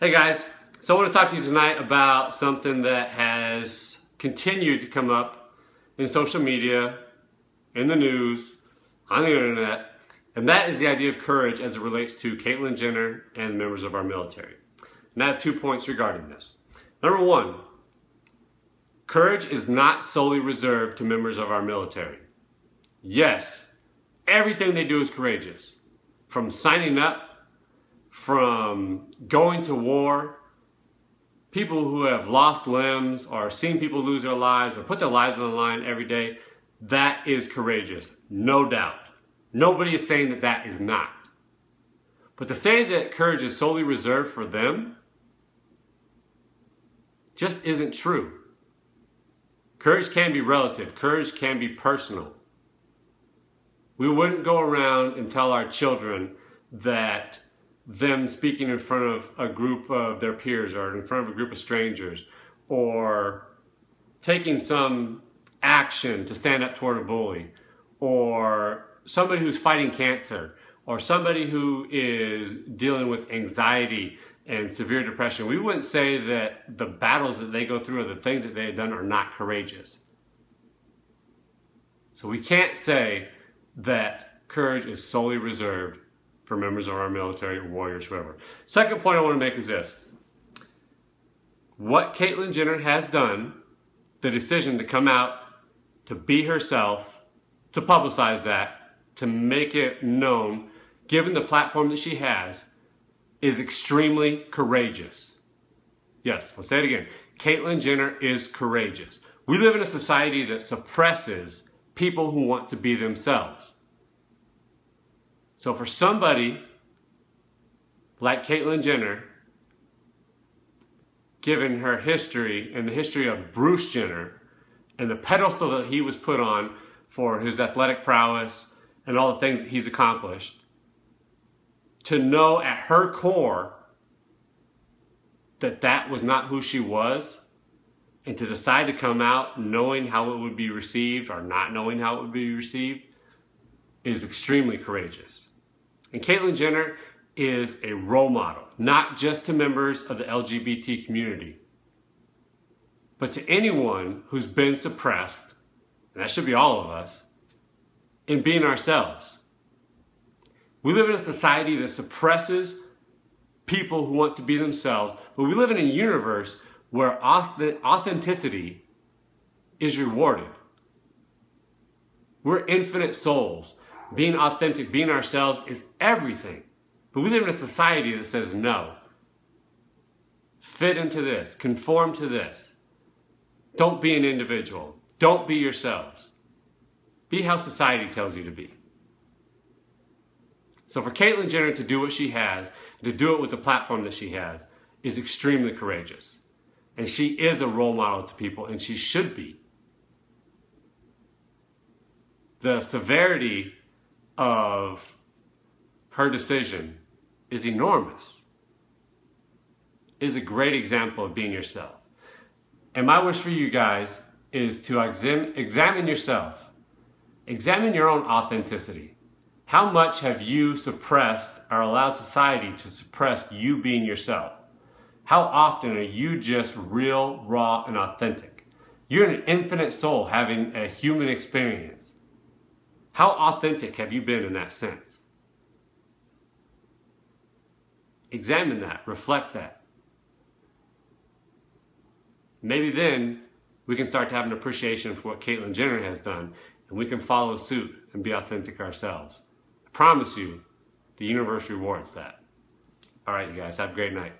Hey guys, so I want to talk to you tonight about something that has continued to come up in social media, in the news, on the internet, and that is the idea of courage as it relates to Caitlyn Jenner and members of our military. And I have 2 points regarding this. Number one, courage is not solely reserved to members of our military. Yes, everything they do is courageous. From signing up, from going to war, people who have lost limbs or seen people lose their lives or put their lives on the line every day, that is courageous, no doubt. Nobody is saying that that is not. But to say that courage is solely reserved for them just isn't true. Courage can be relative. Courage can be personal. We wouldn't go around and tell our children that them speaking in front of a group of their peers or in front of a group of strangers or taking some action to stand up toward a bully or somebody who's fighting cancer or somebody who is dealing with anxiety and severe depression. We wouldn't say that the battles that they go through or the things that they have done are not courageous. So we can't say that courage is solely reserved for members of our military, warriors, whoever. Second point I want to make is this. What Caitlyn Jenner has done, the decision to come out, to be herself, to publicize that, to make it known, given the platform that she has, is extremely courageous. Yes, I'll say it again. Caitlyn Jenner is courageous. We live in a society that suppresses people who want to be themselves. So for somebody like Caitlyn Jenner, given her history and the history of Bruce Jenner and the pedestal that he was put on for his athletic prowess and all the things that he's accomplished, to know at her core that that was not who she was, and to decide to come out knowing how it would be received or not knowing how it would be received, is extremely courageous. And Caitlyn Jenner is a role model, not just to members of the LGBT community, but to anyone who's been suppressed, and that should be all of us, in being ourselves. We live in a society that suppresses people who want to be themselves, but we live in a universe where authenticity is rewarded. We're infinite souls. Being authentic, being ourselves is everything. But we live in a society that says no. Fit into this. Conform to this. Don't be an individual. Don't be yourselves. Be how society tells you to be. So for Caitlyn Jenner to do what she has, to do it with the platform that she has, is extremely courageous. And she is a role model to people, and she should be. The severity of her decision is enormous. It is a great example of being yourself. And my wish for you guys is to examine yourself. Examine your own authenticity. How much have you suppressed or allowed society to suppress you being yourself? How often are you just real, raw, and authentic? You're an infinite soul having a human experience. How authentic have you been in that sense? Examine that, reflect that. Maybe then we can start to have an appreciation for what Caitlyn Jenner has done, and we can follow suit and be authentic ourselves. I promise you, the universe rewards that. All right, you guys, have a great night.